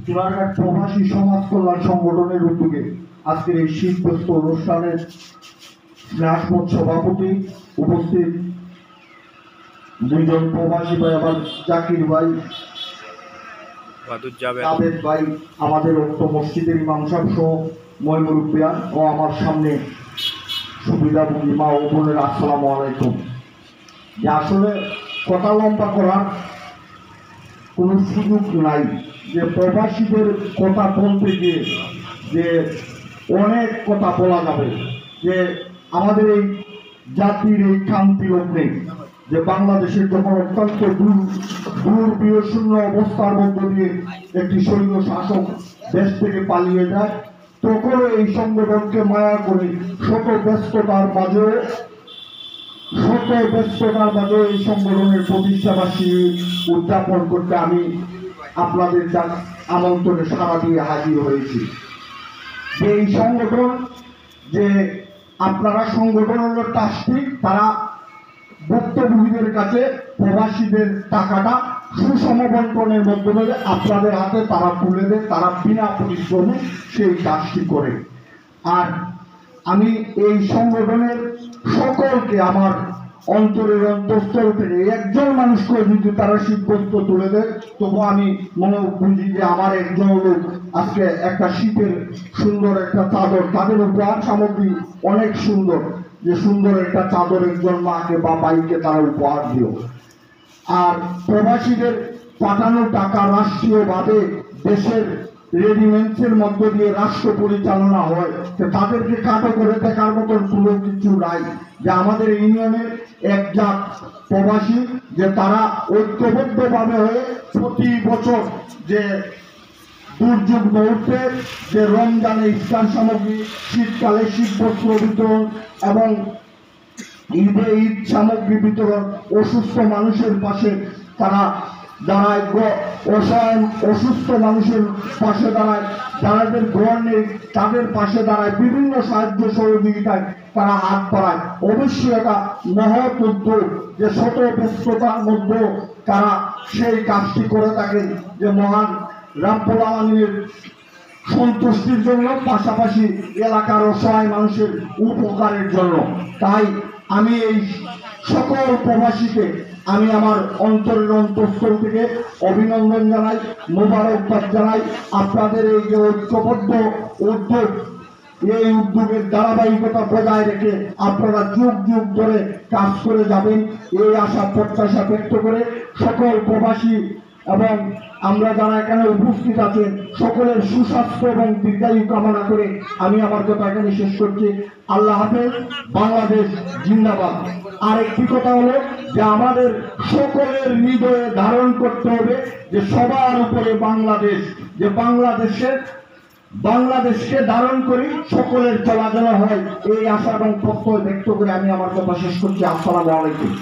জোড়াঘাট প্রবাসী সমাজ কল্যাণ সংগঠনের উদ্যোগে আজকের এই শীতগ্রস্ত অনুষ্ঠানের স্নেহাস্পদ সভাপতি উপস্থিত দুইজন প্রবাসী ভাই, আবার জাকির ভাই, জাভেদ ভাই, আমাদের উক্ত মসজিদের ইমাম সাহেব সহ ময়মুরুব্বিয়ান ও আমার সামনে সুবিধাভোগী মা ও বোনের, আসসালামু আলাইকুম। যে আসলে কথা লম্বা করার কোনো সুযোগ নাই, যে প্রবাসীদের কথা বলতে গিয়ে যে অনেক কথা বলা যাবে, যে আমাদের এই জাতির এই শান্তি লগ্নে যে বাংলাদেশের যখন অত্যন্ত দুর্বিষণ্ণ অবস্থার মধ্য দিয়ে একটি সৈন্য শাসক দেশ থেকে পালিয়ে যায়, তখন এই সংগঠনকে মায়া করে শত ব্যস্ততার মাঝে এই সংগঠনের প্রতিষ্ঠাবাসী উদযাপন করতে আমি আপনাদের আমন্ত্রণে সাড়া দিয়ে হাজির হয়েছি। যে এই সংগঠন, যে আপনারা সংগঠন হলো ট্রাস্টি, তারা ভুক্তভোগীদের কাছে প্রবাসীদের টাকাটা সুষম বন্টনের মাধ্যমে আপনাদের হাতে তারা তুলে দেয়, তারা বিনা পরিশ্রমে সেই কাজটি করে। আর আমি এই সংগঠনের সকলকে আমার অন্তরের অন্তঃস্থল থেকে একজন মানুষকে যদি তারা শীতবস্ত্র তুলে দেয়, তবু আমি মনে বুঝি যে আমার একজন লোক আজকে একটা শীতের সুন্দর একটা চাদর, তাদের উপহার সামগ্রী অনেক সুন্দর, যে সুন্দর একটা চাদর একজন মাকে বা ভাইকে তারা উপহার দিও। আর প্রবাসীদের পাঠানো টাকা রাষ্ট্রীয়ভাবে দেশের রেডিমেন্টসের মধ্য দিয়ে রাষ্ট্র পরিচালনা হয়, তাদেরকে কাটো করে দেখার মতন কোনো কিছু নাই। যে আমাদের ইউনিয়নের একজাত প্রবাসী, যে তারা ঐক্যবদ্ধভাবে হয়ে প্রতি বছর যে দুর্যোগ মুহূর্তে যে রমজানে ইফতার সামগ্রী, শীতকালে শীতবস্ত্র বিতরণ এবং ঈদে ঈদ সামগ্রী বিতরণ, অসুস্থ মানুষের পাশে তারা দাঁড়ায়, অসুস্থ মানুষের পাশে দাঁড়ায়, যাদের ঘর নেই তাদের পাশে দাঁড়ায়, বিভিন্ন সাহায্য সহযোগিতায় তারা হাত বাড়ায়। অবশ্যই একটা মহৎ উদ্যোগ, যে শত ব্যস্ততার মধ্যেও তারা সেই কাজটি করে থাকেন, যে মহান রাব্বুল আলামিনের সন্তুষ্টির জন্য, পাশাপাশি এলাকার অসহায় মানুষের উপকারের জন্য। তাই আমি এই সকল প্রবাসীকে আমি আমার অন্তরের অন্তঃস্থল থেকে অভিনন্দন জানাই, মোবারকবাদ জানাই। আপনাদের এই যে ঐক্যবদ্ধ উদ্যোগ, এই উদ্যোগের ধারাবাহিকতা বজায় রেখে আপনারা যুগ যুগ ধরে কাজ করে যাবেন, এই আশা প্রত্যাশা ব্যক্ত করে সকল প্রবাসী এবং আমরা যারা এখানে উপস্থিত আছেন সকলের সুস্বাস্থ্য এবং দীর্ঘায়ু কামনা করে আমি আমার কথা এখানে শেষ করছি। আল্লাহ হাফেজ। বাংলাদেশ জিন্দাবাদ। আর একটি কথা হলো যে আমাদের সকলের হৃদয়ে ধারণ করতে হবে যে সবার উপরে বাংলাদেশ, যে বাংলাদেশকে ধারণ করি সকলের চলাচল হয়, এই আশা এবং প্রত্যয় ব্যক্ত করে আমি আমার কথা শেষ করছি। আসসালামু আলাইকুম।